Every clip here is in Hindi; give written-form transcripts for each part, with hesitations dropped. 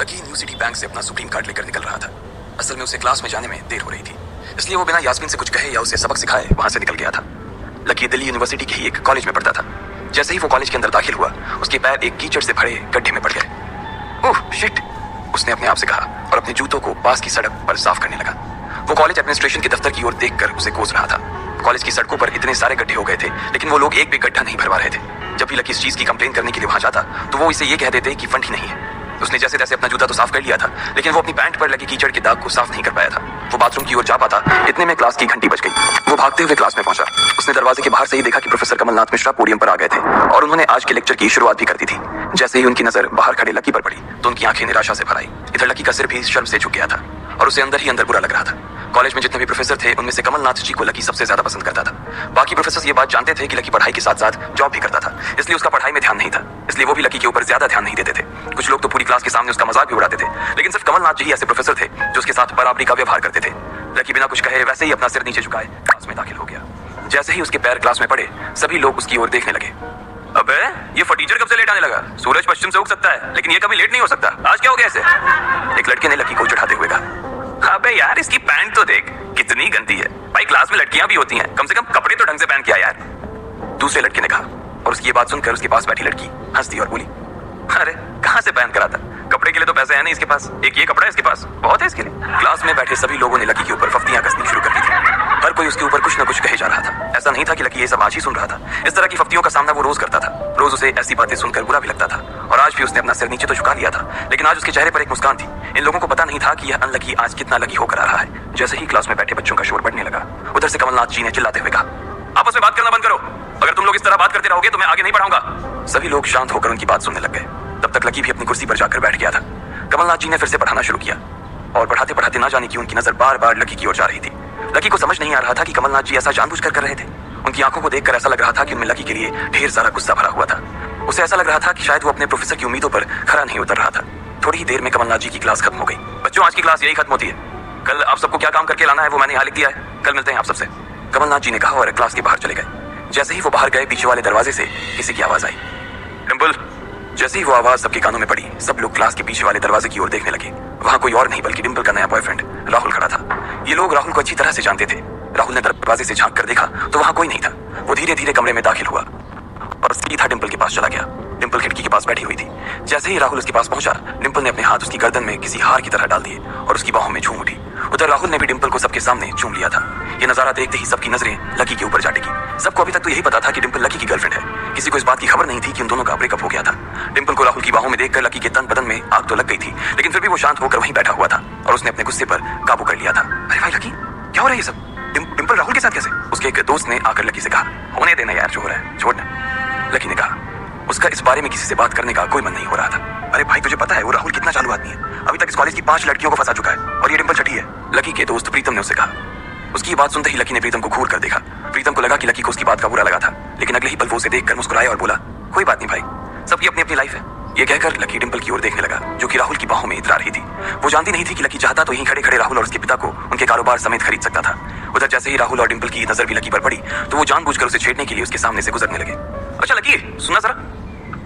लकी न्यू सिटी बैंक से अपना सुप्रीम कार्ड लेकर निकल रहा था। असल में उसे क्लास में जाने में देर हो रही थी, इसलिए वो बिना यास्मीन से कुछ कहे या उसे सबक सिखाए वहां से निकल गया था। लकी दिल्ली यूनिवर्सिटी के ही एक कॉलेज में पढ़ता था। जैसे ही वो कॉलेज के अंदर दाखिल हुआ, उसके पैर एक कीचड़ से भरे गड्ढे में पड़ गए। ओह शिट, उसने अपने आप से कहा और अपने जूतों को पास की सड़क पर साफ करने लगा। वो कॉलेज एडमिनिस्ट्रेशन के दफ्तर की ओर देखकर उसे कोस रहा था। कॉलेज की सड़कों पर इतने सारे गड्ढे हो गए थे, लेकिन वो लोग एक भी गड्ढा नहीं भरवा रहे थे। जब भी लकी इस चीज की कंप्लेन करने के लिए वहां जाता, तो वो इसे ये कह देते कि फंड ही नहीं है। उसने जैसे तैसे अपना जूता तो साफ कर लिया था, लेकिन वो अपनी पैंट पर लगे कीचड़ के दाग को साफ नहीं कर पाया था। वो बाथरूम की ओर जा पाता, इतने में क्लास की घंटी बज गई। वो भागते हुए क्लास में पहुंचा। उसने दरवाजे के बाहर से ही देखा कि प्रोफेसर कमलनाथ मिश्रा पोडियम पर आ गए थे और उन्होंने आज के लेक्चर की शुरुआत भी कर दी थी। जैसे ही उनकी नजर बाहर खड़े लकी पर पड़ी, तो उनकी आंखें निराशा से भर आई। इधर लकी का सिर भी शर्म से झुक गया था और उसे अंदर ही अंदर बुरा लग रहा था। कॉलेज में जितने भी प्रोफेसर थे, उनमें से कमलनाथ जी को लकी सबसे ज्यादा पसंद करता था। बाकी प्रोफेसर ये बात जानते थे कि लकी पढ़ाई के साथ साथ जॉब भी करता था, इसलिए उसका पढ़ाई में ध्यान नहीं था। इसलिए वो भी लकी के ऊपर ज्यादा ध्यान नहीं देते थे। कुछ लोग तो पूरी क्लास के सामने उसका मजाक भी उड़ाते थे, लेकिन सिर्फ कमलनाथ जी ही ऐसे प्रोफेसर थे जो उसके साथ बराबरी का व्यवहार करते थे। लकी बिना कुछ कहे वैसे ही अपना सिर नीचे झुकाए क्लास में दाखिल हो गया। जैसे ही उसके पैर क्लास में पड़े, सभी लोग उसकी ओर देखने लगे। अबे ये फटीचर कब से लेट आने लगा? सूरज पश्चिम से उग सकता है, लेकिन ये कभी लेट नहीं हो सकता। आज क्या हो गया इसे? एक लड़के ने लकी को चढ़ाते हुए कहा। अबे यार, इसकी पैंट तो देख कितनी गंदी है। भाई क्लास में लड़कियां भी होती हैं, कम से कम कपड़े तो ढंग से पहन के आ यार। दूसरे लड़के ने कहा, और उसकी ये बात सुनकर उसके पास बैठी लड़की हंस दी और बोली, अरे कहां से पहन कर आता? कपड़े के लिए तो पैसे है नहीं इसके पास, एक ये कपड़ा है इसके पास, बहुत है इसके लिए। क्लास में बैठे सभी लोगों ने लकी के ऊपर फफ्तियां कसनी शुरू कर दी थी। हर कोई उसके ऊपर कुछ न कुछ कहे जा रहा था। ऐसा नहीं था कि लकी ये सब आज ही सुन रहा था। इस तरह की फफ्तियों का सामना वो रोज करता था। रोज उसे ऐसी बातें सुनकर बुरा भी लगता था, और आज भी उसने अपना सिर नीचे तो झुका लिया था, लेकिन आज उसके चेहरे पर एक मुस्कान थी। इन लोगों को पता नहीं था कि यह अनलकी आज कितना लकी होकर आ रहा है। जैसे ही क्लास में बैठे बच्चों का शोर बढ़ने लगा, उधर से कमलनाथ जी ने चिल्लाते हुए कहा, आपस में बात करना बंद करो। अगर तुम लोग इस तरह बात करते रहोगे तो मैं आगे नहीं बढ़ाऊंगा। सभी लोग शांत होकर उनकी बात सुनने लग गए। तब तक लकी भी अपनी कुर्सी पर जाकर बैठ गया था। कमलनाथ जी ने फिर से पढ़ाना शुरू किया, और पढ़ाते पढ़ाते ना जाने की उनकी नजर बार बार लकी की ओर जा रही थी। लकी को समझ नहीं आ रहा था कि कमलनाथ जी ऐसा जानबूझकर कर रहे थे। उनकी आंखों को देखकर ऐसा लग रहा था कि उनमें लकी के लिए ढेर सारा गुस्सा भरा हुआ था। उसे ऐसा लग रहा था कि शायद वो अपने प्रोफेसर की उम्मीदों पर खरा नहीं उतर रहा था। थोड़ी ही देर में कमलनाथ जी की क्लास खत्म हो गई। बच्चों, आज की क्लास यही खत्म होती है। कल आप सबको क्या काम करके लाना है वो मैंने यहाँ लिख दिया है। कल मिलते हैं आप सबसे, कमलनाथ जी ने कहा और क्लास के बाहर चले गए। जैसे ही वो बाहर गए, पीछे वाले दरवाजे से किसी की आवाज आई, डिंपल। जैसे ही वो आवाज सबके कानों में पड़ी, सब लोग क्लास के पीछे वाले दरवाजे की ओर देखने लगे। वहां कोई और नहीं बल्कि डिंपल का नया बॉयफ्रेंड राहुल खड़ा था। ये लोग राहुल को अच्छी तरह से जानते थे। राहुल ने दरवाजे से झांक कर देखा तो वहां कोई नहीं था। वो धीरे धीरे कमरे में दाखिल हुआ और सीधा डिंपल के पास चला गया। डिंपल खिड़की के पास बैठी हुई थी। जैसे ही राहुल उसके पास पहुंचा, डिंपल ने अपने हाथ उसकी गर्दन में किसी हार की तरह डाल दिए और उसकी बाहों में झूम उठी। उधर राहुल ने भी डिंपल को सबके सामने चूम लिया था। ये नजारा देखते ही सबकी नजरें लकी के ऊपर जा टिकी। सबको अभी तक तो यही पता था कि डिंपल लकी की गर्लफ्रेंड है। किसी को इस बात की खबर नहीं थी कि उन दोनों का ब्रेकअप हो गया था। डिंपल को राहुल की बाहों में देखकर लकी के तन बदन में आग तो लग गई थी, लेकिन फिर भी वो शांत होकर वहीं बैठा हुआ था और उसने अपने गुस्से पर काबू कर लिया था। अरे भाई लकी, क्या हो रहा है ये सब? डिंपल राहुल के साथ कैसे? उसके एक दोस्त ने आकर लकी से कहा, होने देना यार, जो हो रहा है छोड़ ना। लकी ने कहा, उसका इस बारे में किसी से बात करने का कोई मन नहीं हो रहा था। अरे भाई, तुझे पता है वो राहुल कितना चालू आदमी है? अभी तक इस कॉलेज की 5 लड़कियों को फंसा चुका है और ये डिंपल छठी है। लकी के दोस्त प्रीतम ने उसे कहा। उसकी बात सुनते ही लकी ने प्रीतम को घूर कर देखा। प्रीतम को लगा कि लकी को उसकी बात का बुरा लगा था, लेकिन अगले ही पल वो उसे देखकर मुस्कुराया और बोला, कोई बात नहीं भाई, सबकी अपनी अपनी लाइफ है। ये कहकर लकी डिंपल की ओर देखने लगा, जो कि राहुल की बाहों में इतरा रही थी। वो जानती नहीं थी कि लकी चाहता तो यहीं खड़े खड़े राहुल और उसके पिता को उनके कारोबार समेत खरीद सकता था। उधर जैसे ही राहुल और डिंपल की नजर भी लकी पर पड़ी, तो वो जानबूझकर उसे छेड़ने के लिए उसके सामने से गुजरने लगे। अच्छा लकी, सुनना जरा।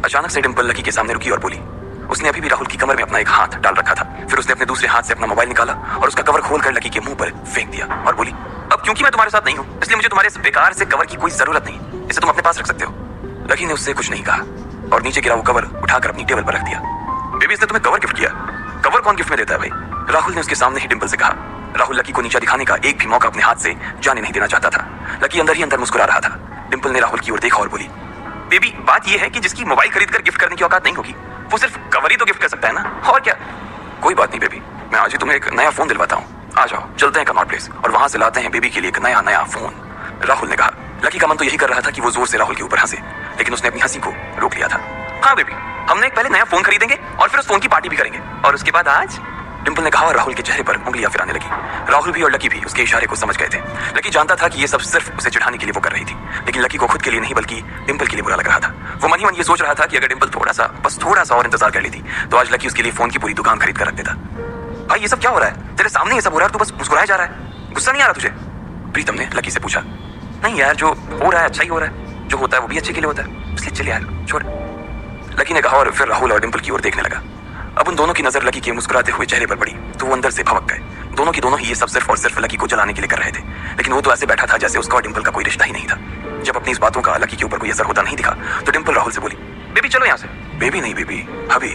अचानक से डिंपल लकी के सामने रुकी और बोली। उसने अभी भी राहुल की कमर में अपना एक हाथ डाल रखा था। फिर उसने अपने दूसरे हाथ से अपना मोबाइल निकाला और उसका कवर खोलकर लकी के मुंह पर फेंक दिया और बोली, अब क्योंकि मैं तुम्हारे साथ नहीं हूँ, इसलिए मुझे तुम्हारे इस बेकार से कवर की कोई जरूरत नहीं, इसे तुम अपने पास रख सकते हो। लकी ने उससे कुछ नहीं कहा और नीचे गिरा वो कवर उठाकर अपनी टेबल पर रख दिया। बेबी, इसने तुम्हें कवर गिफ्ट किया? कवर कौन गिफ्ट में देता है भाई? राहुल ने उसके सामने ही डिंपल से कहा। राहुल लकी को नीचा दिखाने का एक भी मौका अपने हाथ से जाने नहीं देना चाहता था। लकी अंदर ही अंदर मुस्कुरा रहा था। डिंपल ने राहुल की ओर देखा और बोली, बेबी, बात यह है कि जिसकी मोबाइल खरीदकर गिफ्ट करने की औकात नहीं होगी, वो सिर्फ कवर ही तो गिफ्ट कर सकता है ना, और क्या। कोई बात नहीं बेबी, मैं आज ही तुम्हें एक नया फोन दिलवाता हूँ। आ जाओ, चलते हैं कनॉट प्लेस और वहां से लाते हैं बेबी के लिए एक नया फोन। राहुल ने कहा। लकी का मन तो यही कर रहा था कि वो जोर से राहुल के ऊपर हंसे, लेकिन उसने अपनी हंसी को रोक लिया था। हाँ बेबी, हमने एक पहले नया फोन खरीदेंगे और फिर उस फोन की पार्टी भी करेंगे, और उसके बाद आज, डिंपल ने कहा और राहुल के चेहरे पर उंगलियां फिराने लगी। राहुल भी और लकी भी उसके इशारे को समझ गए थे। लकी जानता था कि ये सब सिर्फ उसे चिढ़ाने के लिए वो कर रही थी, लेकिन लकी को खुद के लिए नहीं बल्कि डिंपल के लिए बुरा लग रहा था। वो मन ही मन ये सोच रहा था कि अगर डिंपल बस थोड़ा सा और इंतजार कर लेती, तो आज लकी उसके लिए फोन की पूरी दुकान खरीद कर रख देता। भाई ये सब क्या हो रहा है? तेरे सामने ये सब हो रहा है, तू बस मुस्कुराया जा रहा है, गुस्सा नहीं आ रहा तुझे? प्रीतम ने लकी से पूछा। नहीं यार, जो हो रहा है अच्छा ही हो रहा है, जो होता है वो भी अच्छे के लिए होता है, इसलिए चल यार छोड़, लकी ने कहा और फिर राहुल और डिंपल की ओर देखने लगा। अब उन दोनों की नजर लकी के मुस्कुराते हुए चेहरे पर पड़ी तो वो अंदर से भवक गए। दोनों की दोनों ही ये सब सिर्फ और सिर्फ लकी को जलाने के लिए कर रहे थे, लेकिन वो तो ऐसे बैठा था जैसे उसका और डिंपल का कोई रिश्ता ही नहीं था। जब अपनी इस बातों का लकी के ऊपर कोई असर होता नहीं दिखा तो डिंपल राहुल से बोली, बेबी चलो यहाँ से। बेबी नहीं बेबी, हबी।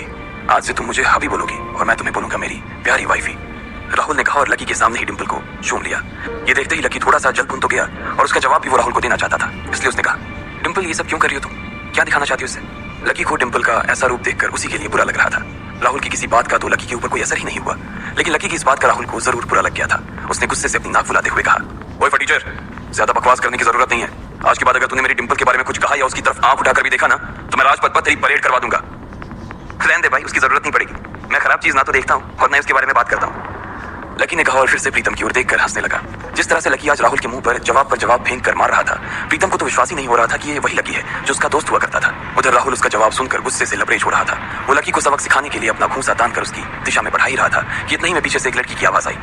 आज से तुम मुझे हबी बोलोगी और मैं तुम्हें बोलूंगा मेरी प्यारी वाइफी, राहुल ने कहा और लकी के सामने ही डिंपल को चूम लिया। ये देखते ही लकी थोड़ा सा जल भुन तो गया और उसका जवाब भी वो राहुल को देना चाहता था, इसलिए उसने कहा, डिंपल ये सब क्यों कर रही हो तुम, क्या दिखाना चाहती हो इससे। लकी को डिंपल का ऐसा रूप देखकर उसी के लिए बुरा लग रहा था। राहुल की किसी बात का तो लकी के ऊपर कोई असर ही नहीं हुआ, लेकिन लकी की इस बात का राहुल को जरूर बुरा लग गया था। उसने गुस्से से अपनी नाक फुलाते हुए कहा, ओए फटीचर, ज्यादा बकवास करने की जरूरत नहीं है। आज के बाद अगर तूने मेरी डिंपल के बारे में कुछ कहा या उसकी तरफ आंख उठाकर भी देखा ना तो मैं राजपथ पर तेरी परेड करवा दूंगा। रहने दे भाई, उसकी जरूरत नहीं पड़ेगी, मैं खराब चीज ना तो देखता हूँ और ना उसके बारे में बात करता हूँ, लकी ने कहा और फिर से प्रीतम की ओर देखकर हंसने लगा। जिस तरह से लकी आज राहुल के मुंह पर जवाब फेंक कर मार रहा था, प्रीतम को तो विश्वास ही नहीं हो रहा था कि ये वही लकी है जो उसका दोस्त हुआ करता था। उधर राहुल उसका जवाब सुनकर गुस्से से लबरेज हो रहा था। वो लकी को सबक सिखाने के लिए अपना खूंसा तान कर उसकी दिशा में बढ़ा ही रहा था कि इतना ही में पीछे से एक लड़की की आवाज आई,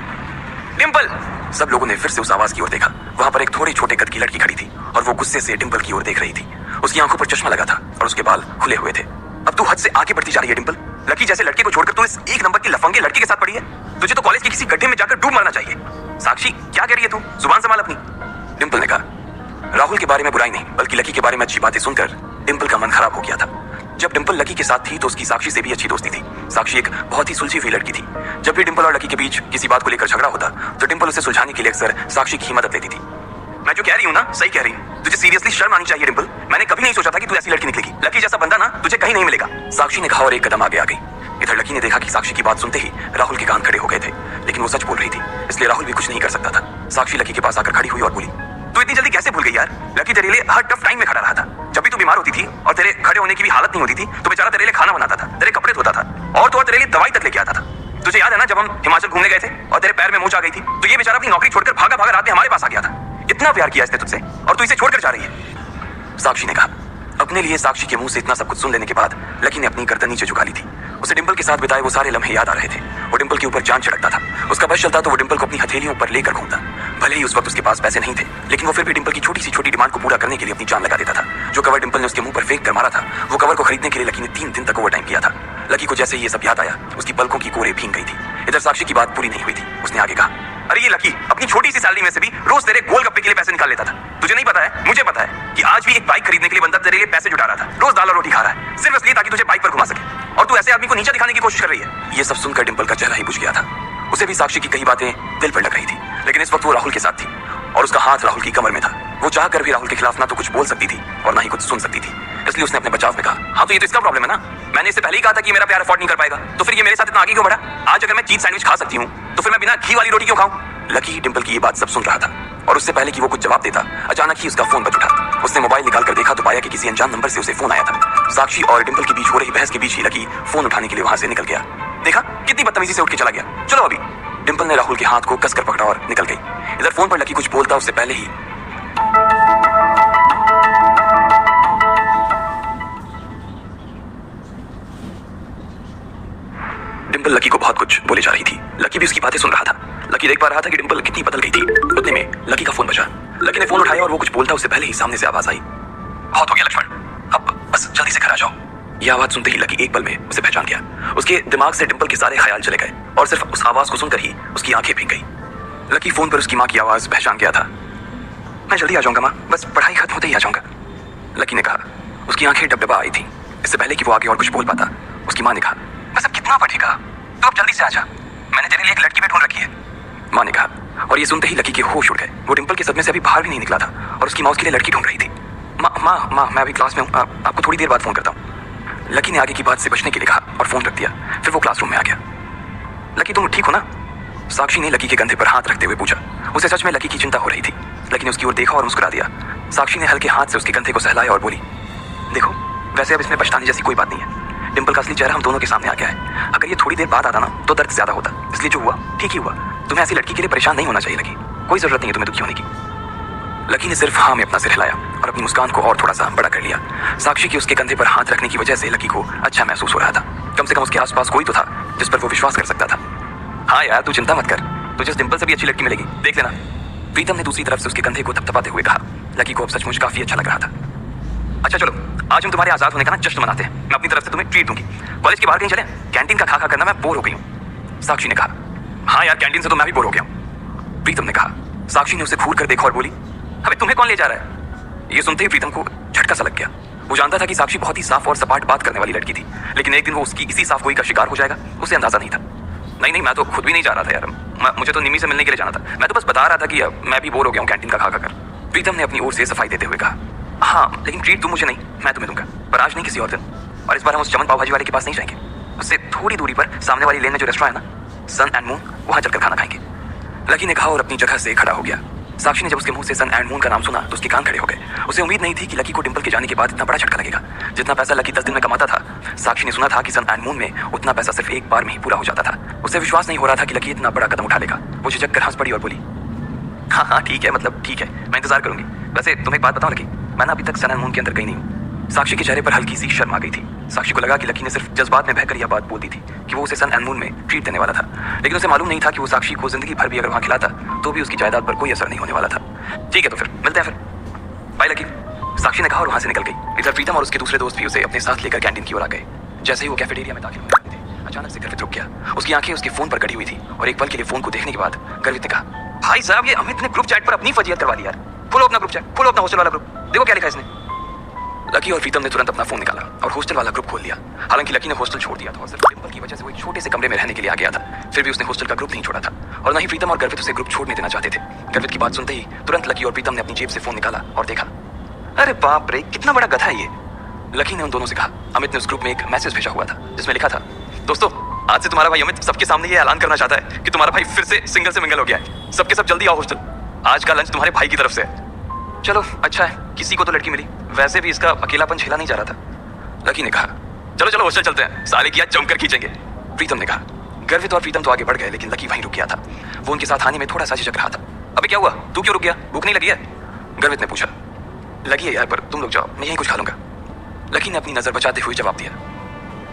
डिंपल। सब लोगों ने फिर से उस आवाज की ओर देखा। वहां पर एक थोड़े छोटे कद की लड़की खड़ी थी और वो गुस्से से डिंपल की ओर देख रही थी। उसकी आंखों पर चश्मा लगा था और उसके बाल खुले हुए थे। अब तू हद से आगे बढ़ती जा रही है डिंपल। लकी जैसे लड़के को छोड़कर तू इस एक नंबर की लफंगे लड़की के साथ पड़ी है। तुझे तो कॉलेज के किसी गड्ढे में जाकर डूब मरना चाहिए। साक्षी क्या कह रही है तू, जुबान संभाल अपनी, डिंपल ने कहा। राहुल के बारे में बुराई नहीं बल्कि लकी के बारे में अच्छी बातें सुनकर डिंपल का मन खराब हो गया था। जब डिंपल लकी के साथ थी तो उसकी साक्षी से भी अच्छी दोस्ती थी। साक्षी एक बहुत ही सुलझी हुई लड़की थी। जब भी डिंपल और लकी के बीच किसी बात को लेकर झगड़ा होता तो डिंपल उसे सुलझाने के लिए अक्सर साक्षी की मदद लेती थी। मैं जो कह रही हूँ ना सही कह रही हूँ, तुझे सीरियसली शर्म आनी चाहिए डिंपल। मैंने कभी नहीं सोचा था कि तू ऐसी लड़की निकलेगी। लकी जैसा बंदा ना तुझे कहीं नहीं मिलेगा, साक्षी ने कहा और एक कदम आगे आ गई। इधर लकी ने देखा कि साक्षी की बात सुनते ही राहुल के कान खड़े हो गए थे, लेकिन वो सच बोल रही थी इसलिए राहुल भी कुछ नहीं कर सकता था। साक्षी लकी के पास आकर खड़ी हुई और बोली, तू इतनी जल्दी कैसे भूल गई यार। लकी तेरे लिए हर टफ टाइम में खड़ा रहा था। जब भी तू बीमार होती थी और तेरे खड़े होने की भी हालत नहीं होती थी तो बेचारा तेरे लिए खाना बनाता था, तेरे कपड़े धोता था और तो और तेरे लिए दवाई तक लेके आता था। तुझे याद है ना जब हम हिमाचल घूमने गए थे और तेरे पैर में मोच आ गई थी तो ये बेचारा अपनी नौकरी छोड़कर भागा भागा रात में हमारे पास आ गया था। इतना प्यार किया इसने तुझसे और तू इसे छोड़कर जा रही है, साक्षी ने कहा। अपने लिए साक्षी के मुंह से इतना सब कुछ सुन लेने के बाद लकी ने अपनी गर्दन नीचे झुका ली थी। उसे डिंपल के साथ बिताए वो सारे लम्हे याद आ रहे थे। वो डिंपल के ऊपर जान छिड़कता था। उसका बस चलता तो वो डिंपल को अपनी हथेलियों पर लेकर घूमता। भले ही उस वक्त उसके पास पैसे नहीं थे, लेकिन वो फिर भी डिंपल की छोटी सी छोटी डिमांड को पूरा करने के लिए अपनी जान लगा देता था। जो कवर डिंपल ने उसके मुंह पर फेंक कर मारा था, वो कवर को खरीदने के लिए लकी ने 3 दिन तक ओवर टाइम किया था। लकी को जैसे ही ये सब याद आया, उसकी पलकों की कोरें भीग गई थी। इधर साक्षी की बात पूरी नहीं हुई थी। उसने आगे कहा, अरे ये लकी अपनी छोटी सी सैलरी में से भी रोज तेरे गोलगप्पे के लिए पैसे निकाल लेता था। तुझे नहीं पता है, मुझे पता है कि आज भी एक बाइक खरीदने के लिए बंदा तेरे लिए पैसे जुटा रहा था। रोज दाल और रोटी खा रहा है सिर्फ इसलिए ताकि तुझे बाइक पर घुमा सके, और तू ऐसे आदमी को नीचा दिखाने की कोशिश कर रही है। ये सब सुनकर डिंपल का चेहरा ही बुझ गया था। उसे भी साक्षी की कई बातें दिल पर लग रही थी, लेकिन इस वक्त वो राहुल के साथ थी और उसका हाथ राहुल की कमर में था। वो चाह कर भी राहुल के खिलाफ ना तो कुछ बोल सकती थी और ना ही कुछ सुन सकती थी, इसलिए उसने अपने बचाव में कहा, हाँ तो ये तो इसका प्रॉब्लम है ना। मैंने इससे पहले ही कहा था कि मेरा प्यार अफोर्ड नहीं कर पाएगा, तो फिर ये मेरे साथ इतना आगे क्यों बढ़ा। आज अगर मैं चीज सैंडविच खा सकती हूँ तो फिर मैं बिना घी वाली रोटी क्यों खाऊं। लकी डिंपल की ये बात सब सुन रहा था और उससे पहले कि वो कुछ जवाब देता अचानक ही उसका फोन बज उठा। उसने मोबाइल निकाल कर देखा तो पाया कि किसी अनजान नंबर से उसे फोन आया था। साक्षी और डिंपल के बीच हो रही बहस के बीच ही लकी फोन उठाने के लिए वहां से निकल गया। देखा कितनी बदतमीजी से उठ के चला गया। चलो अभी। डिंपल ने राहुल के हाथ को कसकर पकड़ा और निकल गई। इधर फोन पर लकी कुछ बोलता उससे पहले ही डिंपल लकी को बहुत कुछ बोले जा रही थी। लकी भी उसकी बातें सुन रहा था। लकी देख पा रहा था कि डिंपल कितनी बदल गई थी। उतने में लकी का फोन बजा। लकी ने फोन उठाया और वो कुछ बोलता उससे पहले ही सामने से आवाज आई, बहुत हो गया लक्ष्मण, अब बस जल्दी से घर आ जाओ। यह आवाज सुनते ही लकी एक पल में उसे पहचान गया। उसके दिमाग से डिंपल के सारे ख्याल चले गए और सिर्फ उस आवाज को सुनकर ही उसकी आंखें भीग गई। लकी फोन पर उसकी माँ की आवाज पहचान गया था। मैं जल्दी आ जाऊंगा माँ, बस पढ़ाई खत्म होते ही आ जाऊंगा, लकी ने कहा। उसकी आंखें डबडबा आई थी। इससे पहले कि वो आगे और कुछ बोल पाता, उसकी माँ ने कहा, बस अब कितना पढ़ेगा, तो अब जल्दी से आ जा, मैंने तेरे लिए एक लड़की भी ढूंढ रखी है, माँ ने कहा। और ये सुनते ही लकी के होश उड़ गए। वो डिंपल के सदमे से अभी बाहर भी नहीं निकला था और उसकी माँ उसके लिए लड़की ढूंढ रही थी। माँ मैं अभी क्लास में हूँ, आपको थोड़ी देर बाद फोन करता हूँ, लकी ने आगे की बात से बचने के लिए कहा और फोन रख दिया। फिर वो क्लासरूम में आ गया। लकी तुम ठीक हो ना, साक्षी ने लकी के कंधे पर हाथ रखते हुए पूछा। उसे सच में लकी की चिंता हो रही थी। लकी ने उसकी ओर देखा और मुस्कुरा दिया। साक्षी ने हल्के हाथ से उसके कंधे को सहलाया और बोली, देखो वैसे अब इसमें पछताने जैसी कोई बात नहीं है। डिंपल का असली चेहरा हम दोनों के सामने आ गया है। अगर ये थोड़ी देर बाद आता ना तो दर्द ज्यादा होता, इसलिए जो हुआ ठीक ही हुआ। तुम्हें ऐसी लड़की के लिए परेशान नहीं होना चाहिए लकी, कोई जरूरत नहीं है तुम्हें दुखी होने की। लकी ने सिर्फ हाँ में अपना सिर हिलाया और अपनी मुस्कान को और थोड़ा सा बड़ा कर लिया। साक्षी की उसके कंधे पर हाथ रखने की वजह से लकी को अच्छा महसूस हो रहा था। कम से कम उसके आसपास कोई तो था जिस पर वो विश्वास कर सकता था। हाँ यार तू चिंता मत कर, तुझे इस डिंपल से भी अच्छी लड़की मिलेगी, देख लेना, प्रीतम ने दूसरी तरफ से उसके कंधे को थपथपाते हुए कहा। लकी को अब सचमुच काफी अच्छा लग रहा था। अच्छा चलो, आज हम तुम्हारे आजाद होने का ना जश्न मनाते हैं। मैं अपनी तरफ से तुम्हें ट्रीट दूंगी। कॉलेज के बाहर कहीं चले? कैंटीन का खा खा करना मैं बोर हो गई हूँ। साक्षी ने कहा। हाँ यार, कैंटीन से तो मैं भी बोर हो गया हूँ, प्रीतम ने कहा। साक्षी ने उसे घूर कर देखा और बोली, अबे तुम्हें कौन ले जा रहा है? ये सुनते ही प्रीतम को झटका सा लग गया। वो जानता था कि साक्षी बहुत ही साफ और सपाट बात करने वाली लड़की थी, लेकिन एक दिन वो उसकी इसी साफ गोई का शिकार हो जाएगा, उसे अंदाजा नहीं था। नहीं, मैं तो खुद भी नहीं जा रहा था यार, मुझे तो निमी से मिलने के लिए जाना था। मैं तो बस बता रहा था कि मैं भी बोर हो गया हूँ कैंटीन का खा खा कर। प्रीतम ने अपनी ओर से सफाई देते हुए कहा, हाँ लेकिन ट्रीट तुम मुझे नहीं, मैं तुम्हें दूंगा, पर आज नहीं, किसी और दिन। और इस बार हम उस चमन पाव भाजी वाले के पास नहीं जाएंगे, उससे थोड़ी दूरी पर सामने वाली लेन में जो रेस्टोरेंट है ना, सन एंड मून, वहां चलकर खाना खाएंगे। लकी ने कहा और अपनी जगह से खड़ा हो गया। साक्षी ने जब उसके मुंह से सन एंड मून का नाम सुना तो उसके कान खड़े हो गए। उसे उम्मीद नहीं थी कि लकी को डिंपल के जाने के बाद इतना बड़ा झटका लगेगा। जितना पैसा लकी 10 दिन में कमाता था, साक्षी ने सुना था कि सन एंड मून में उतना पैसा सिर्फ एक बार में ही पूरा हो जाता था। उसे विश्वास नहीं हो रहा था कि लकी इतना बड़ा कदम उठा लेगा। वो झिझक कर हंस पड़ी और बोली, हाँ हाँ ठीक है, मतलब ठीक है, मैं इंतजार करूंगी। वैसे तुम्हें एक बात बताऊं लकी, मैं ना अभी तक सन एंड मून के अंदर गई नहीं हूँ। साक्षी के चेहरे पर हल्की सी शर्म आ गई थी। साक्षी को लगा कि लकी ने सिर्फ जज्बात में बहकर यह बात बोल दी थी कि वो उसे सन एंड मून में ट्रीट देने वाला था, लेकिन उसे मालूम नहीं था कि वो साक्षी को जिंदगी भर भी अगर वहां खिलाता तो भी उसकी जायदाद पर कोई असर नहीं होने वाला था। ठीक है तो फिर मिलते हैं, फिर बाय लकी, साक्षी ने कहा और वहां से निकल गई। इधर प्रीतम और उसके दूसरे दोस्त भी उसे अपने साथ लेकर कैंटीन की ओर आ गए। जैसे ही वो कैफेटेरिया में दाखिल हुए थे, अचानक से गर्वित रुक गया। उसकी आंखें उसके फोन पर गड़ी हुई थी और एक पल के लिए फोन को देखने के बाद गर्वित ने कहा, भाई साहब ये अमित ने ग्रुप चैट पर अपनी फजीयत करवा दी यार। खोलो अपना ग्रुप चैट, खोलो अपना हॉस्टल वाला ग्रुप, देखो क्या लिखा है इसने। लकी और प्रीतम ने तुरंत अपना फोन निकाला और हॉस्टल वाला ग्रुप खोल लिया। हालांकि लकी ने हॉस्टल छोड़ दिया था और सिर्फ डिंपल की वजह से वो एक छोटे से कमरे में रहने के लिए आ गया था। फिर भी उसने हॉस्टल का ग्रुप नहीं छोड़ा था और न ही प्रीतम और गर्वित उसे ग्रुप छोड़ने देना चाहते थे। गर्वित की बात सुनते ही तुरंत लकी और प्रीतम ने अपनी जेब से फोन निकाला और देखा, अरे बाप रे, कितना बड़ा गधा है ये। लकी ने उन दोनों से कहा, अमित ने उस ग्रुप में एक मैसेज भेजा हुआ था जिसमें लिखा था, दोस्तों आज से तुम्हारा भाई अमित सबके सामने ये ऐलान करना चाहता है कि तुम्हारा भाई फिर से सिंगल से मिंगल हो गया है। सबके सब जल्दी आओ हॉस्टल, आज का लंच तुम्हारे भाई की तरफ से है। चलो अच्छा है, किसी को तो लड़की मिली, वैसे भी इसका अकेलापन झेला नहीं जा रहा था। लकी ने कहा, चलो चलो हॉस्टल चलते हैं, साले की आज जमकर खींचेंगे। प्रीतम ने कहा। गर्वित और प्रीतम तो आगे बढ़ गए, लेकिन लकी वहीं रुक गया था। वो उनके साथ आने में थोड़ा सा झिझक रहा था। अबे क्या हुआ, तू क्यों रुक गया, भूख नहीं लगी है? गर्वित ने पूछा। लगी है यार, पर तुम लोग जाओ, मैं यहीं कुछ खा लूंगा। लकी ने अपनी नजर बचाते हुए जवाब दिया,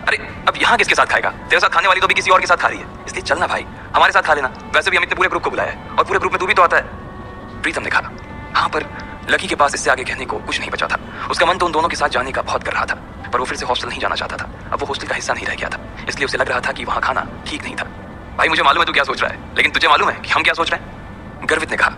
अरे अब यहाँ किसके साथ खाएगा, तेरे साथ खाने वाली तो भी किसी और के साथ खा रही है, इसलिए चलना भाई, हमारे साथ खा लेना। वैसे भी अमित ने पूरे ग्रुप को बुलाया है और पूरे ग्रुप में तू भी तो आता है। प्रीतम ने कहा। हाँ, पर लकी के पास इससे आगे कहने को कुछ नहीं बचा था। उसका मन तो उन दोनों के साथ जाने का बहुत कर रहा था, पर वो फिर से हॉस्टल नहीं जाना चाहता था। अब वो हॉस्टल का हिस्सा नहीं रह गया था, इसलिए उसे लग रहा था कि वहाँ खाना ठीक नहीं था। भाई मुझे मालूम है तू क्या सोच रहा है, लेकिन तुझे मालूम है कि हम क्या सोच रहे हैं? गर्वित ने कहा।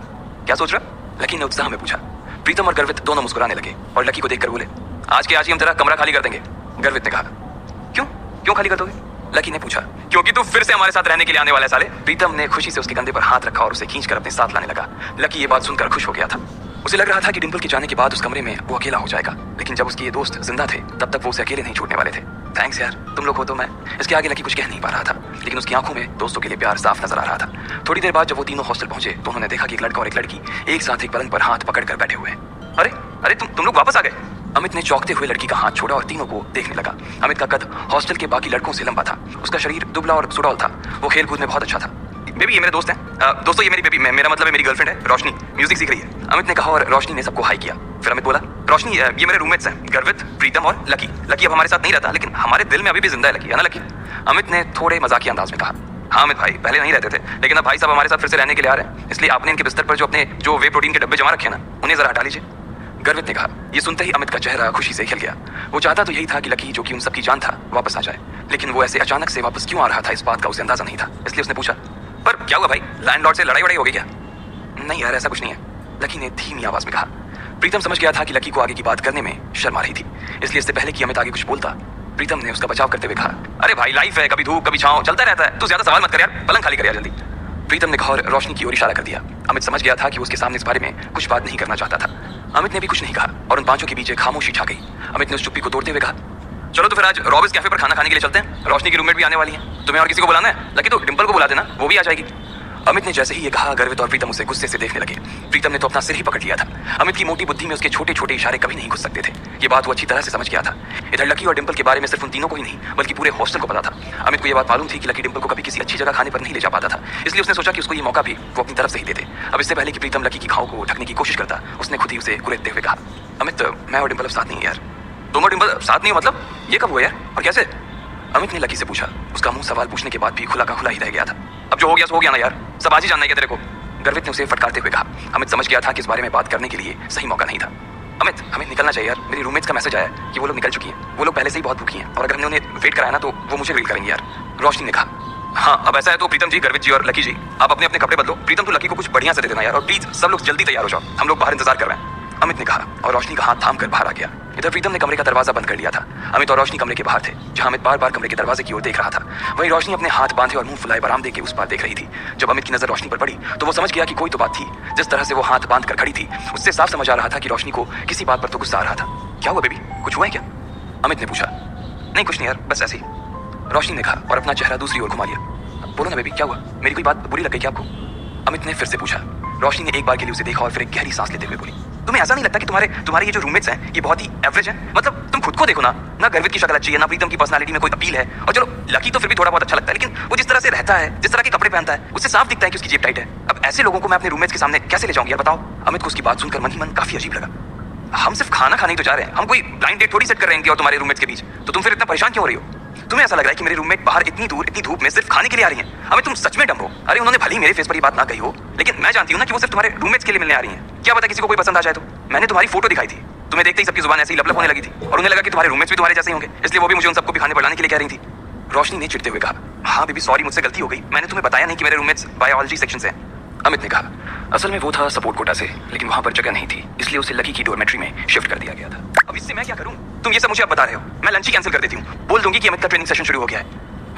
क्या सोच रहा? लकी ने उत्साह में पूछा। प्रीतम और गर्वित दोनों मुस्कुराने लगे और लकी को देखकर बोले, आज के आज ही हम तेरा कमरा खाली कर देंगे। गर्वित ने कहा। क्यों क्यों खाली कर दोगे? लकी ने पूछा। क्योंकि तू फिर से हमारे साथ रहने के लिए आने वाला है साले। प्रीतम ने खुशी से उसके कंधे पर हाथ रखा और उसे खींचकर अपने साथ लाने लगा। लकी ये बात सुनकर खुश हो गया था। उसे लग रहा था कि डिंपल के जाने के बाद उस कमरे में वो अकेला हो जाएगा, लेकिन जब उसके ये दोस्त जिंदा थे तब तक वो उसे अकेले नहीं छोड़ने वाले थे। थैंक्स यार, तुम लोग हो तो मैं। इसके आगे लकी कुछ कह नहीं पा रहा था, लेकिन उसकी आंखों में दोस्तों के लिए प्यार साफ नजर आ रहा था। थोड़ी देर बाद जब वो तीनों हॉस्टल पहुंचे तो उन्होंने देखा कि एक लड़का और एक लड़की एक साथ एक पलंग पर हाथ पकड़कर बैठे हुए हैं। अरे अरे तुम लोग वापस आ गए। अमित ने चौंकते हुए लड़की का हाथ छोड़ा और तीनों को देखने लगा। अमित का कद हॉस्टल के बाकी लड़कों से लंबा था, उसका शरीर दुबला और सुडौल था। वो खेल कूद में बहुत अच्छा था। बेबी ये मेरे दोस्त हैं। दोस्तों ये मेरी बेबी, मेरा मतलब है मेरी गर्लफ्रेंड है रोशनी, म्यूजिक सीख रही है। अमित ने कहा और रोशनी ने सबको हाई किया। फिर अमित बोला, रोशनी ये मेरे रूममेट्स हैं, गर्वित, प्रीतम और लकी। लकी अब हमारे साथ नहीं रहता, लेकिन हमारे दिल में अभी भी जिंदा है लकी, है ना लकी? अमित ने थोड़े मजाकिया अंदाज में कहा। हाँ अमित भाई, पहले नहीं रहते थे, लेकिन अब भाई साहब हमारे साथ फिर से रहने के लिए आ रहे हैं, इसलिए आपने इनके बिस्तर पर जो वे प्रोटीन के डब्बे जमा रखे ना, उन्हें जरा हटा लीजिए। गर्वित ने कहा। ये सुनते ही अमित का चेहरा खुशी से खिल गया। वो चाहता तो यही था कि लकी, जो कि उन सबकी जान था, वापस आ जाए, लेकिन वो ऐसे अचानक से वापस क्यों आ रहा था इस बात का उसे अंदाजा नहीं था। इसलिए उसने पूछा, पर क्या हुआ भाई, लैंडलॉर्ड से लड़ाई वड़ाई हो गई क्या? नहीं यार, ऐसा कुछ नहीं है, लकी ने धीमी आवाज में कहा। प्रीतम समझ गया था कि लकी को आगे की बात करने में शर्म आ रही थी, इसलिए इससे पहले कि अमित आगे कुछ बोलता, प्रीतम ने उसका बचाव करते हुए कहा, अरे भाई लाइफ है, कभी धूप कभी छांव, चलता रहता है, तू ज्यादा सवाल मत कर यार, पलंग खाली कर यार जल्दी। प्रीतम ने कहा और रोशनी की ओर इशारा कर दिया। अमित समझ गया था कि उसके सामने इस बारे में कुछ बात नहीं करना चाहता था। अमित ने भी कुछ नहीं कहा और उन पांचों के बीच एक खामोशी छा गई। अमित ने उस चुप्पी को तोड़ते हुए कहा, चलो तो फिर आज रॉबिस कैफे पर खाना खाने के लिए चलते हैं, रोशनी की रूममेट भी आने वाली है, तुम्हें और किसी को बुलाना है? लकी तो डिंपल को बुला देना, वो भी आ जाएगी। अमित ने जैसे ही ये कहा, गर्वित और प्रीतम उसे गुस्से से देखने लगे। प्रीतम ने तो अपना सिर ही पकड़ लिया था। अमित की मोटी बुद्धि में उसके छोटे छोटे इशारे कभी नहीं घुस सकते थे। ये बात वो अच्छी तरह से समझ गया था। इधर लकी और डिंपल के बारे में सिर्फ उन तीनों को ही नहीं, बल्कि पूरे हॉस्टल को पता था। अमित को यह बात मालूम थी कि लकी डिंपल को कभी किसी अच्छी जगह खाने पर नहीं ले जा पाता था, इसलिए उसने सोचा कि उसको ये मौका भी वो अपनी तरफ से ही दे दे। अब इससे पहले कि प्रीतम लकी की घाव को ढकने की कोशिश करता, उसने खुद ही उसे कुरेदते हुए कहा, अमित मैं और डिंपल अब साथ नहीं है यार। दोनों डिंपल साथ नहीं हो मतलब? ये कब हुआ यार, और कैसे? अमित ने लकी से पूछा। उसका मुंह सवाल पूछने के बाद भी खुला का खुला ही रह गया था। अब जो हो गया सो हो गया ना यार, सब आज ही जानना है क्या तेरे को? गर्वित ने उसे फटकारते हुए कहा। अमित समझ गया था कि इस बारे में बात करने के लिए सही मौका नहीं था। अमित हमें निकलना चाहिए यार, मेरी रूममेट्स का मैसेज आया है कि वो लोग निकल चुकी हैं। वो लोग पहले से ही बहुत भूखी हैं और अगर हमने उन्हें वेट कराया ना तो वो मुझे ग्रिल करेंगी यार। रोशनी ने कहा हाँ अब ऐसा है तो प्रीतम जी, गर्वित जी और लकी जी आप अपने अपने कपड़े बदलो। प्रीतम तू लकी को कुछ बढ़िया से दे देना यार, और प्लीज सब लोग जल्दी तैयार हो जाओ, हम लोग बाहर इंतजार कर रहे हैं। अमित ने कहा और रोशनी का हाथ थाम कर बाहर आ गया। इधर प्रीतम ने कमरे का दरवाजा बंद कर लिया था। अमित और रोशनी कमरे के बाहर थे जहां अमित बार बार कमरे के दरवाजे की ओर देख रहा था। वहीं रोशनी अपने हाथ बांधे और मुंह फुलाए बरामदे के उस पार देख रही थी। जब अमित की नजर रोशनी पर पड़ी तो वो समझ गया कि कोई तो बात थी। जिस तरह से वो हाथ बांध कर खड़ी थी उससे साफ समझ आ रहा था कि रोशनी को किसी बात पर तो गुस्सा आ रहा था। क्या हुआ बेबी, कुछ हुआ है क्या? अमित ने पूछा। नहीं कुछ नहीं यार, बस ऐसे ही, रोशनी ने कहा और अपना चेहरा दूसरी ओर घुमा लिया। बोलो ना बेबी, क्या हुआ? मेरी कोई बात बुरी लग गई क्या आपको? अमित ने फिर से पूछा। रोशनी ने एक बार के लिए उसे देखा और फिर एक गहरी सांस लेते हुए बोली, तुम्हें ऐसा नहीं लगता कि तुम्हारे ये जो रूममेट्स हैं ये बहुत ही एवरेज हैं? मतलब तुम खुद को देखो ना गर्वित की शक्ल अच्छी है, ना प्रीतम की पर्सनालिटी में कोई अपील है, और चलो लकी तो फिर भी थोड़ा बहुत अच्छा लगता है, लेकिन वो जिस तरह से रहता है, जिस तरह के कपड़े पहनता है, उससे साफ दिखता है कि उसकी जेब टाइट है। अब ऐसे लोगों को मैं अपने रूममेट्स के सामने कैसे ले जाऊंगी यार, बताओ। अमित को उसकी बात सुनकर मन ही मन काफी अजीब लगा। हम सिर्फ खाना खाने ही तो जा रहे हैं, हम कोई ब्लाइंड डेट थोड़ी सेट कर रहे हैं इनके और तुम्हारे रूममेट्स के बीच, तो तुम फिर इतना परेशान क्यों हो रही हो? तुम्हें ऐसा लग रहा है कि मेरे रूममेट बाहर इतनी दूर इतनी धूप में सिर्फ खाने के लिए आ रही हैं? अमित तुम सच में डम हो। अरे उन्होंने भली मेरे फेस पर ये बात ना कही हो, लेकिन मैं जानती हूँ ना कि वो सिर्फ तुम्हारे रूममेट्स के लिए मिलने आ रही हैं। क्या पता किसी को कोई पसंद आ जाए तो। मैंने तुम्हारी फोटो दिखाई थी, तुम्हें देखते ही सबकी जुबान ऐसे ही लपलप होने लगी थी और उन्हें लगा कि तुम्हारे रूममेट्स भी तुम्हारे जैसे ही होंगे, इसलिए वो भी मुझे उन सबको भी खाने पर लाने के लिए कह रही थी। रोशनी ने चिढ़ते हुए कहा, हाँ बेबी सॉरी, मुझसे गलती हो गई, मैंने तुम्हें बताया नहीं कि मेरे रूममेट्स बायोलॉजी सेक्शन से हैं। अमित ने कहा, असल में वो था सपोर्ट कोटा से, लेकिन वहां पर जगह नहीं थी, इसलिए उसे लकी की डॉर्मेट्री में शिफ्ट कर दिया गया था। अब इससे मैं क्या करूं? तुम ये सब मुझे अब बता रहे हो, मैं लंच ही कैंसिल कर देती हूँ, बोल दूंगी कि अमित का ट्रेनिंग सेशन शुरू हो गया है।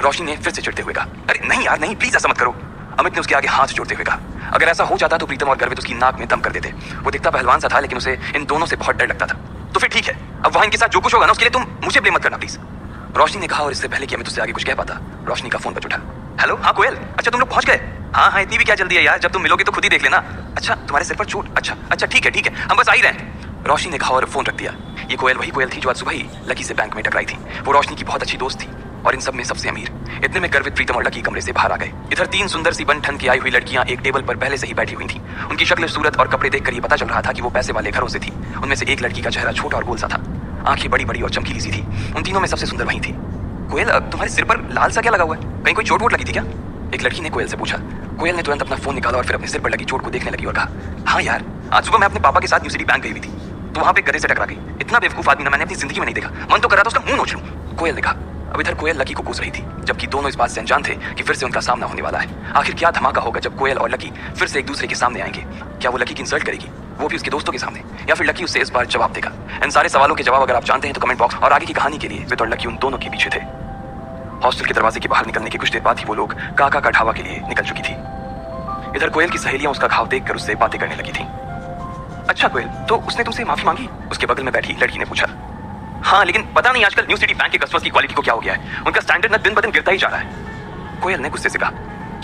रोशनी ने फिर से चिढ़ते हुए कहा, अरे नहीं यार नहीं, प्लीज ऐसा मत करो। अमित ने उसके आगे हाथ जोड़ते हुए कहा, अगर ऐसा हो जाता तो प्रीतम और गर्वित उसकी नाक में दम कर देते। वो दिखता पहलवान सा था, लेकिन उसे इन दोनों से बहुत डर लगता था। तो फिर ठीक है, अब वहां इनके साथ जो कुछ होगा ना उसके लिए तुम मुझे ब्लेम मत करना प्लीज, रोशनी ने कहा। और इससे पहले कि अमित उससे आगे कुछ कह पाता, रोशनी का फोन बज उठा। हेलो, हाँ कोयल, अच्छा तुम लोग पहुंच गए? हाँ इतनी भी क्या जल्दी है यार, जब तुम मिलोगे तो खुद ही देख लेना। अच्छा तुम्हारे सिर पर चोट? अच्छा ठीक है, हम बस आ ही रहे हैं, रोशनी ने कहा और फोन रख दिया। ये कोयल वही कोयल थी जो आज सुबह ही लकी से बैंक में टकराई थी। वो रोशनी की बहुत अच्छी दोस्त थी और इन सब में सबसे अमीर। इतने में गर्वित, प्रीतम और लकी कमरे से बाहर आ गए। इधर तीन सुंदर सी बन ठन के आई हुई लड़कियां एक टेबल पर पहले से ही बैठी हुई थी। उनकी शक्ल, सूरत और कपड़े देखकर ये पता चल रहा था कि वो पैसे वाले घरों से थी। उनमें से एक लड़की का चेहरा छोटा और गोल सा था, आंखें बड़ी बड़ी और चमकीली सी थी। उन तीनों में सबसे सुंदर वही थी। कोयल तुम्हारे सिर पर लाल सा क्या लगा हुआ है, कहीं कोई चोट वोट लगी थी क्या? एक लड़की ने कोयल से पूछा। कोयल ने तुरंत अपना फोन निकाला और फिर अपने सिर पर लगी चोट को देखने लगी और कहा, हाँ यार आज सुबह मैं अपने पापा के साथ न्यू सिटी बैंक गई हुई थी, तो वहां पे गधे से टकरा गई। इतना बेवकूफ आदमी ना मैंने अपनी जिंदगी में नहीं देखा, मन तो कर रहा था उसका मुंह नोच लूं, कोयल ने कहा। अब इधर कोयल लकी को कोस रही थी, जबकि दोनों इस बात से अनजान थे कि फिर से उनका सामना होने वाला है। आखिर क्या धमाका होगा जब कोयल और लकी फिर से एक दूसरे के सामने आएंगे? क्या वो लकी की इंसल्ट करेगी, वो भी उसके दोस्तों के सामने, या फिर लकी उससे इस बार जवाब देगा? इन सारे सवालों के जवाब अगर आप जानते हैं तो कमेंट बॉक्स, और आगे की कहानी के लिए विद और लकी उन दोनों के पीछे थे। हॉस्टल के दरवाजे के बाहर निकलने के कुछ देर बाद ही वो लोग काका का ढाबा के लिए निकल चुकी थी। इधर कोयल की सहेलियां उसका घाव देखकर उससे बातें करने लगी थी। अच्छा कोयल, तो उसने तुमसे माफी मांगी? उसके बगल में बैठी लड़की ने पूछा। हाँ लेकिन पता नहीं आजकल न्यू सिटी बैंक के कस्टमर्स की क्वालिटी को क्या हो गया है, उनका स्टैंडर्ड ना दिन ब दिन गिरता ही जा रहा है, कोयल ने गुस्से से कहा।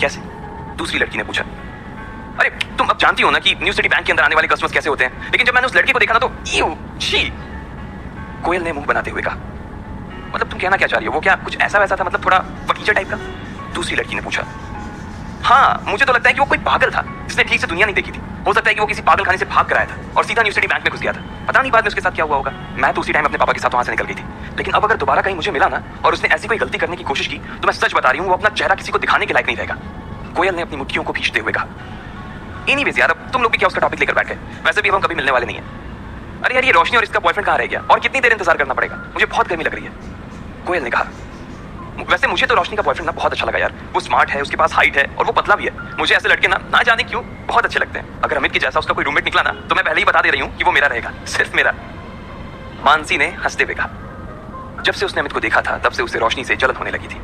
कैसे? दूसरी लड़की ने पूछा। अरे तुम अब जानती हो ना कि न्यू सिटी बैंक के अंदर आने वाले कस्टमर्स कैसे होते हैं, लेकिन जब मैंने उस लड़की को देखा ना तो ईऊ छी, कोयल ने मुंह बनाते हुए कहा। मतलब तुम कहना क्या चाह रही हो, वो क्या कुछ ऐसा वैसा था, मतलब थोड़ा फटीचर टाइप का? दूसरी लड़की ने पूछा। हाँ मुझे तो लगता है कि वो कोई पागल था जिसने ठीक से दुनिया नहीं देखी थी। हो सकता है कि वो किसी पागल खाने से भाग कर आया था और सीधा न्यू सिटी बैंक में घुस गया था। पता नहीं बाद में उसके साथ क्या हुआ होगा। मैं तो उसी टाइम अपने पापा के साथ वहां से निकल गई थी, लेकिन अब अगर दोबारा कहीं मुझे मिला ना और उसने ऐसी कोई गलती करने की कोशिश की तो मैं सच बता रही हूँ वो अपना चेहरा किसी को दिखाने के लायक नहीं रहेगा, कोयल ने अपनी मुट्ठियों को खींचते हुए कहा। एनीवेज यार, अब तुम लोग भी क्या उसका टॉपिक लेकर बैठ गए, वैसे भी हम कभी मिलने वाले नहीं है। अरे यार ये रोशनी और इसका बॉयफ्रेंड कहाँ रह गया, और कितनी देर इंतजार करना पड़ेगा, मुझे बहुत गर्मी लग रही है, कोयल ने कहा। वैसे मुझे तो रोशनी का बॉयफ्रेंड ना बहुत अच्छा लगा यार, वो स्मार्ट है, उसके पास हाइट है और वो पतला भी है। मुझे ऐसे लड़के ना जाने क्यों बहुत अच्छे लगते हैं। अगर अमित की जैसा उसका कोई रूममेट निकला ना तो मैं पहले ही बता दे रही हूँ कि वो मेरा रहेगा, सिर्फ मेरा, मानसी ने हंसते हुए कहा। जब से उसने अमित को देखा था तब से उसे रोशनी से जलन होने लगी थी।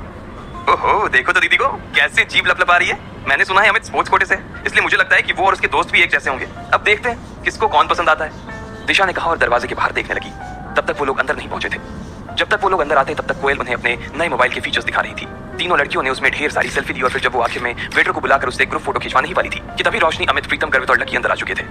ओहो देखो तो दीदी को कैसे जीभ लपलपा रही है। मैंने सुना है अमित स्पोर्ट्स कोटे से, इसलिए मुझे लगता है कि वो और उसके दोस्त भी एक जैसे होंगे। अब देखते हैं किसको कौन पसंद आता है, दिशा ने कहा और दरवाजे के बाहर देखने लगी। तब तक वो लोग अंदर नहीं पहुंचे थे। जब तक वो लोग अंदर आते तब तक कोयल उन्हें अपने नए मोबाइल के फीचर्स दिखा रही थी। तीनों लड़कियों ने उसमें ढेर सारी सेल्फी ली और फिर जब वो आखिर में वेटर को बुलाकर उससे ग्रुप फोटो खिंचवाने ही वाली थी कि तभी रोशनी, अमित, प्रीतम, गर्वित और लकी अंदर आ चुके थे।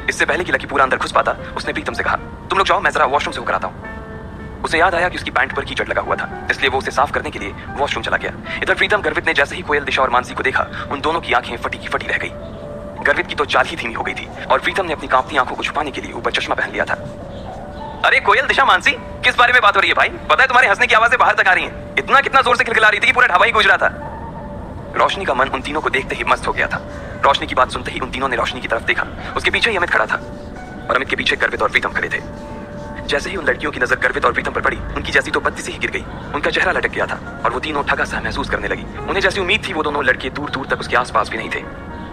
इससे पहले कि लकी पूरा अंदर घुस पाता उसने प्रीतम से कहा, तुम लोग जाओ, मैं जरा वॉशरूम से होकर आता हूँ। उसे याद आया कि उसकी पैंट पर कीचड़ लगा हुआ था, इसलिए वो उसे साफ करने के लिए वॉशरूम चला गया। इधर प्रीतम, गर्वित ने जैसे ही कोयल, दिशा और मानसी को देखा उन दोनों की आंखें फटी की फटी रह गई। गर्वित की तो चाल ही धीमी हो गई थी और प्रीतम ने अपनी कांपती आंखों को छुपाने के लिए ऊपर चश्मा पहन लिया था। अरे कोयल, दिशा, मानसी, किस बारे में बात हो रही है भाई? पता है तुम्हारे हंसने की आवाजें बाहर तक आ रही हैं। इतना कितना जोर से खिलखिला रही थी कि पूरा ढाबा ही गूंज रहा था। रोशनी का मन उन तीनों को देखते ही मस्त हो गया था। रोशनी की बात सुनते ही उन तीनों ने रोशनी की तरफ देखा। उसके पीछे ही अमित खड़ा था। और अमित के पीछे गर्वित और प्रीतम खड़े थे। जैसे ही उन लड़कियों की नजर गर्वित और प्रीतम पर पड़ी, उनकी जैसी तो बत्ती से ही गिर गई। उनका चेहरा लटक गया था और वो तीनों ठगा सा महसूस करने लगी। उन्हें जैसी उम्मीद थी वो दोनों लड़के दूर दूर तक उसके आसपास भी नहीं थे,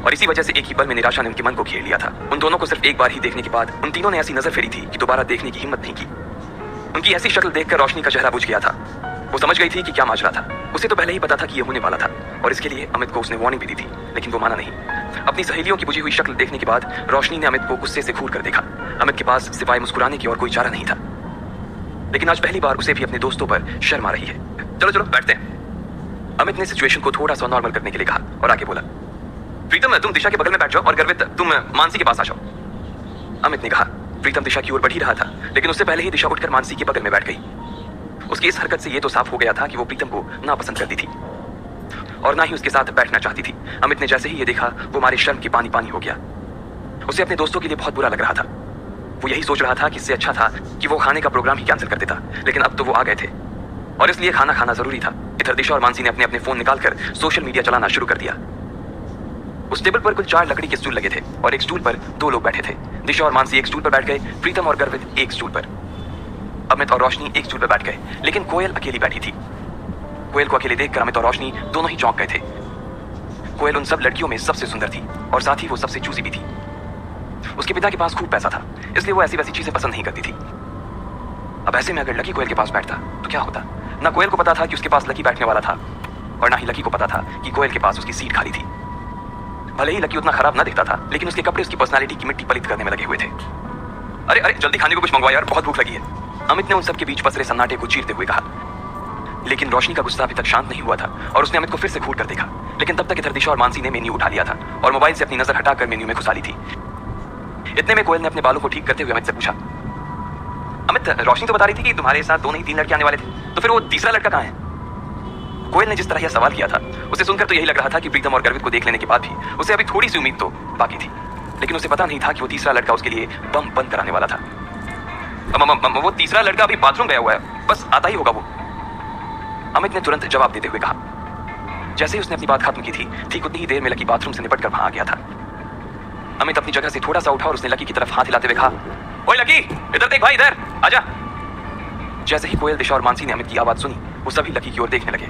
और इसी वजह से एक ही पल में निराशा ने उनके मन को घेर लिया था। उन दोनों को सिर्फ एक बार ही देखने के बाद उन तीनों ने ऐसी नजर फेरी थी कि दोबारा देखने की हिम्मत नहीं की। उनकी ऐसी शक्ल देखकर रोशनी का चेहरा बुझ गया था। वो समझ गई थी कि क्या माजरा था। उसे तो पहले ही पता था कि ये होने वाला था, और इसके लिए अमित को उसने वार्निंग भी दी थी, लेकिन वो माना नहीं। अपनी सहेलियों की बुझी हुई शक्ल देखने के बाद रोशनी ने अमित को गुस्से से घूर कर देखा। अमित के पास सिवाय मुस्कुराने की और कोई चारा नहीं था, लेकिन आज पहली बार उसे भी अपने दोस्तों पर शर्म आ रही है। चलो चलो बैठते हैं। अमित ने सिचुएशन को थोड़ा सा नॉर्मल करने के लिए कहा और आगे बोला, प्रीतम तुम दिशा के बगल में बैठ जाओ और गर्वित तुम मानसी के पास आ जाओ। अमित ने कहा। प्रीतम दिशा की ओर बढ़ ही रहा था, लेकिन उससे पहले ही दिशा उठकर मानसी के बगल में बैठ गई। उसकी इस हरकत से ये तो साफ हो गया था कि वो प्रीतम को नापसंद करती थी और ना ही उसके साथ बैठना चाहती थी। अमित ने जैसे ही ये देखा वो मारे शर्म की पानी पानी हो गया। उसे अपने दोस्तों के लिए बहुत बुरा लग रहा था। वो यही सोच रहा था कि इससे अच्छा था कि वो खाने का प्रोग्राम ही कैंसिल कर देता, लेकिन अब तो वो आ गए थे और इसलिए खाना खाना जरूरी था। इधर दिशा और मानसी ने अपने अपने फोन निकालकर सोशल मीडिया चलाना शुरू कर दिया। उस टेबल पर कुल 4 लकड़ी के स्टूल लगे थे और एक स्टूल पर 2 लोग बैठे थे। दिशा और मानसी एक स्टूल पर बैठ गए, प्रीतम और गर्वित एक स्टूल पर, अमित और रोशनी एक स्टूल पर बैठ गए, लेकिन कोयल अकेली बैठी थी। कोयल को अकेले देखकर अमित और रोशनी दोनों ही चौंक गए थे। कोयल उन सब लड़कियों में सबसे सुंदर थी और साथ ही वो सबसे चूसी भी थी। उसके पिता के पास खूब पैसा था, इसलिए वो ऐसी वैसी चीजें पसंद नहीं करती थी। अब ऐसे में अगर लकी कोयल के पास बैठता तो क्या होता? ना कोयल को पता था कि उसके पास लकी बैठने वाला था, और ना ही लकी को पता था कि कोयल के पास उसकी सीट खाली थी। भले ही लकी उतना खराब ना दिखता था, लेकिन उसके कपड़े उसकी पर्सनालिटी की मिट्टी पलित करने में लगे हुए थे। अरे अरे जल्दी खाने को कुछ मंगवा यार, बहुत भूख लगी है, अमित ने उन सबके बीच पसरे सन्नाटे को चीरते हुए कहा। लेकिन रोशनी का गुस्सा अभी तक शांत नहीं हुआ था और उसने अमित को फिर से घूर कर देखा, लेकिन तब तक इधर दिशा और मानसी ने मेन्यू उठा लिया था और मोबाइल से अपनी नजर हटाकर मेन्यू में घुसा ली थी। इतने में कोयल ने अपने बालों को ठीक करते हुए अमित से पूछा, अमित रोशनी तो बता रही थी कि तुम्हारे साथ 2 नहीं 3 लड़के आने वाले थे, तो फिर वो तीसरा लड़का कहाँ है? कोयल ने जिस तरह यह सवाल किया था उसे सुनकर तो यही लग रहा था कि प्रीतम और गर्वित को देख लेने के बाद भी उसे अभी थोड़ी सी उम्मीद तो बाकी थी, लेकिन उसे पता नहीं था कि वो तीसरा लड़का उसके लिए बम बंद कराने वाला था। वो तीसरा लड़का अभी बाथरूम गया हुआ है, बस आता ही होगा वो, अमित ने तुरंत जवाब देते हुए कहा। जैसे ही उसने अपनी बात खत्म की थी, ठीक उतनी ही देर में लकी बाथरूम से निपट कर वहां आ गया था। अमित अपनी जगह से थोड़ा सा उठा और उसने लकी की तरफ हाथ हिलाते हुए कहा, ओए लकी इधर देख भाई, इधर आजा। जैसे ही कोयल, दिशा और मानसी ने अमित की आवाज सुनी, वो सभी लकी की ओर देखने लगे,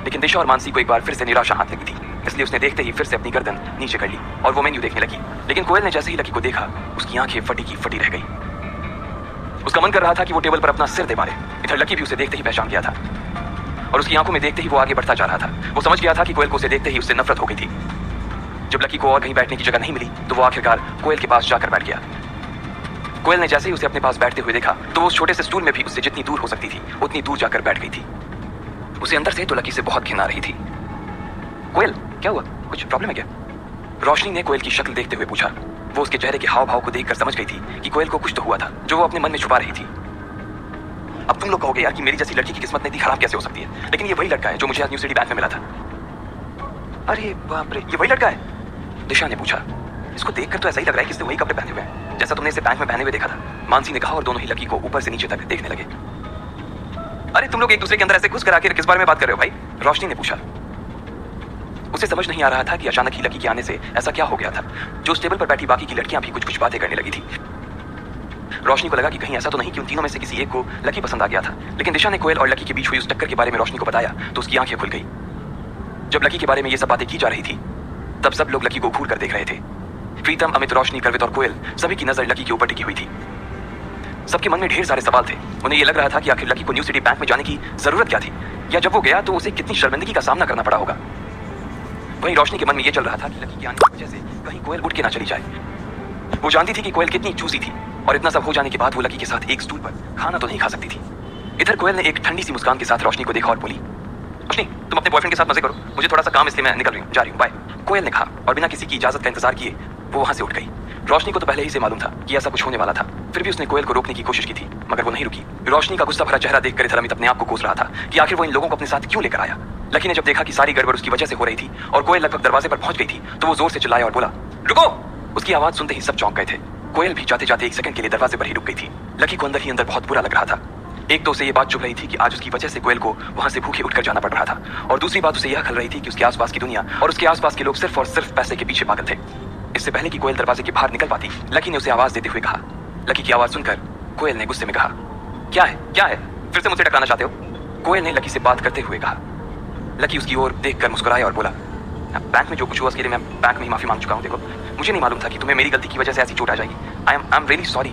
लेकिन दिशा और मानसी को एक बार फिर से निराशा हाथ लगी थी, इसलिए उसने देखते ही फिर से अपनी गर्दन नीचे कर ली और वो मेन्यू देखने लगी। लेकिन कोयल ने जैसे ही लकी को देखा, उसकी आंखें फटी की फटी रह गई। उसका मन कर रहा था कि वो टेबल पर अपना सिर दे मारे। इधर लकी भी उसे देखते ही पहचान गया था और उसकी आंखों में देखते ही वो आगे बढ़ता जा रहा था। वो समझ गया था कि कोयल को उसे देखते ही उससे नफरत हो गई थी। जब लकी को और कहीं बैठने की जगह नहीं मिली तो वो आखिरकार कोयल के पास जाकर बैठ गया। कोयल ने जैसे ही उसे अपने पास बैठते हुए देखा तो वो उस छोटे से स्टूल में भी उससे जितनी दूर हो सकती थी उतनी दूर जाकर बैठ गई थी। उसे अंदर से तो लकी से बहुत घिन आ रही थी। कोयल क्या हुआ, कुछ प्रॉब्लम है क्या? रोशनी ने कोयल की शक्ल देखते हुए पूछा। वो उसके चेहरे के हाव भाव को देखकर समझ गई थी कि कोयल को कुछ तो हुआ था जो वो अपने मन में छुपा रही थी। अब तुम लोग कहोगे यार कि मेरी जैसी लड़की की किस्मत इतनी खराब कैसे हो सकती है, लेकिन ये वही लड़का है जो मुझे आज न्यू सिटी बैंक में मिला था। अरे बाप रे, ये वही लड़का है? दिशा ने पूछा। इसको देखकर तो ऐसा ही लग रहा है कि इसने वही कपड़े पहने हुए हैं जैसा तुमने इसे बैंक में पहने हुए देखा था, मानसी ने कहा और दोनों ही लकी को ऊपर से नीचे तक देखने लगे। अरे तुम लोग एक दूसरे के अंदर ऐसे घुस कर आखिर किस बारे में बात कर रहे हो भाई? रोशनी ने पूछा। उसे समझ नहीं आ रहा था कि अचानक ही लकी के आने से ऐसा क्या हो गया था जो उस टेबल पर बैठी बाकी की लड़कियां भी कुछ कुछ बातें करने लगी थी। रोशनी को लगा कि कहीं ऐसा तो नहीं कि उन तीनों में से किसी एक को लकी पसंद आ गया था, लेकिन दिशा ने कोयल और लकी के बीच हुई उस टक्कर के बारे में रोशनी को बताया तो उसकी आंखें खुल गई। जब लकी के बारे में ये सब बातें की जा रही थी तब सब लोग लकी को घूर कर देख रहे थे। प्रीतम, अमित, रोशनी, गर्वित और कोयल सभी की नजर लकी के ऊपर टिकी हुई थी। सबके मन में ढेर सारे सवाल थे। उन्हें यह लग रहा था कि आखिर लकी को न्यू सिटी बैंक में जाने की जरूरत क्या थी, या जब वो गया तो उसे कितनी शर्मिंदगी का सामना करना पड़ा होगा। वहीं रोशनी के मन में यह चल रहा था कि लकी के आने की वजह से कहीं कोयल उठ के ना चली जाए। वो जानती थी कि कोयल कितनी चूसी थी और इतना सब हो जाने के बाद वो लकी के साथ एक स्टूल पर खाना तो नहीं खा सकती थी। इधर कोयल ने एक ठंडी सी मुस्कान के साथ रोशनी को देखा और बोली, रोशनी तुम अपने बॉयफ्रेंड के साथ मजे करो, मुझे थोड़ा सा काम इसलिए मैं निकल रही हूँ, जा रही हूँ, बाय। कोयल ने कहा और बिना किसी की इजाजत का इंतजार किए वो वहां से उठ गई। रोशनी को तो पहले ही से मालूम था कि ऐसा कुछ होने वाला था, फिर भी उसने कोयल को रोकने की कोशिश की थी मगर वो नहीं रुकी। रोशनी का गुस्सा भरा चेहरा देखकर इधर अमित अपने आप को कोस रहा था कि आखिर वो इन लोगों को अपने साथ क्यों लेकर आया। लकी ने जब देखा कि सारी गड़बड़ उसकी वजह से हो रही थी और कोयल लगभग दरवाजे पर पहुंच गई थी तो वो जोर से चिल्लाया और बोला, रुको। उसकी आवाज सुनते ही सब चौंक गए थे। कोयल भी जाते जाते एक सेकंड के लिए दरवाजे पर ही रुक गई थी। लकी को अंदर ही अंदर बहुत बुरा लग रहा था। एक तो उसे ये बात चुभ रही थी कि आज उसकी वजह से कोयल को वहां से भूखे उठकर जाना पड़ रहा था, और दूसरी बात उसे यह खल रही थी कि उसके आसपास की दुनिया और उसके आसपास के लोग सिर्फ और सिर्फ पैसे के पीछे पागल थे। इससे पहले कि कोयल दरवाजे के बाहर निकल पाती, लकी ने उसे आवाज देते हुए कहा। लकी की आवाज सुनकर कोयल ने गुस्से में कहा, क्या है, क्या है, फिर से मुझसे टकराना चाहते हो? कोयल ने लकी से बात करते हुए कहा। लकी उसकी ओर देखकर मुस्कुराया और बोला, बैंक में जो कुछ हुआ उसके लिए मैं बैंक में ही माफी मांग चुका हूँ। देखो, मुझे नहीं मालूम था कि तुम्हें मेरी गलती की वजह से ऐसी चोट आ जाएगी। I am really sorry.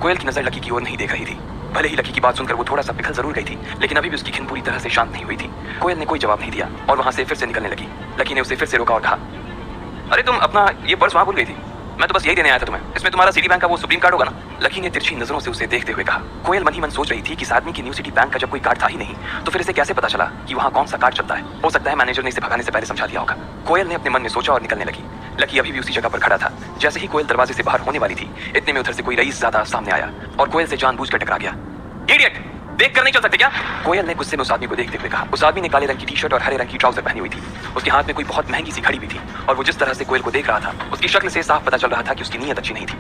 Koyal की नजर लकी की ओर नहीं देख रही थी। भले ही लकी की बात सुनकर वो थोड़ा सा पिघल जरूर गई थी, लेकिन अभी भी उसकी खिन पूरी तरह से शांत नहीं हुई थी। कोयल ने कोई जवाब नहीं दिया और वहां से फिर से निकलने लगी। लकी ने उसे फिर से रोका और कहा, अरे तुम अपना ये पर्स वहां भूल गई थी। मैं तो बस यही देने आया था तुम्हें। इसमें तुम्हारा सिटी बैंक का वो सुप्रीम कार्ड होगा ना? लकी ने तिरछी नजरों से उसे देखते हुए कहा। कोयल मन ही मन सोच रही थी कि इस आदमी की न्यू सिटी बैंक का जब कोई कार्ड था ही नहीं, तो फिर इसे कैसे पता चला कि वहाँ कौन सा कार्ड चलता है? हो सकता है मैनेजर ने इसे भगाने से पहले समझा दिया होगा। कोयल ने अपने मन में सोचा और निकलने लगी। लकी अभी भी उसी जगह पर खड़ा था। जैसे ही कोयल दरवाजे से बाहर होने वाली थी, इतने में उधर से कोई रईस ज्यादा सामने आया और कोयल से जानबूझकर टकरा गया। इडियट, देख कर नहीं चल सकते क्या? कोयल ने गुस्से में उस आदमी को देखते हुए कहा। उस आदमी ने काले रंग की टी शर्ट और हरे रंग की ट्राउजर पहनी हुई थी। उसके हाथ में कोई बहुत महंगी सी घड़ी भी थी और वो जिस तरह से कोयल को देख रहा था, उसकी शक्ल से साफ पता चल रहा था कि उसकी नीयत अच्छी नहीं थी।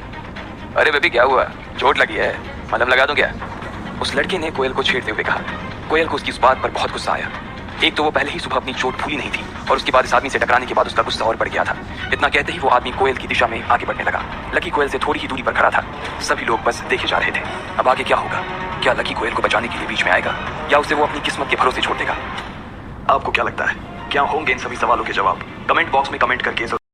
अरे बेबी, क्या हुआ? चोट लगी है? मलहम लगा दूं क्या? उस लड़के ने कोयल को छेड़ते हुए कहा। कोयल को उसकी इस बात पर बहुत गुस्सा आया। एक तो वो पहले ही सुबह अपनी चोट भूली नहीं थी और उसके बाद इस आदमी से टकराने के बाद उसका गुस्सा और बढ़ गया था। इतना कहते ही वो आदमी कोयल की दिशा में आगे बढ़ने लगा। लकी कोयल से थोड़ी ही दूरी पर खड़ा था। सभी लोग बस देखे जा रहे थे। अब आगे क्या होगा? क्या लकी कोयल को बचाने के लिए बीच में आएगा या उसे वो अपनी किस्मत के भरोसे छोड़ देगा? आपको क्या लगता है, क्या होंगे इन सभी सवालों के जवाब? कमेंट बॉक्स में कमेंट करके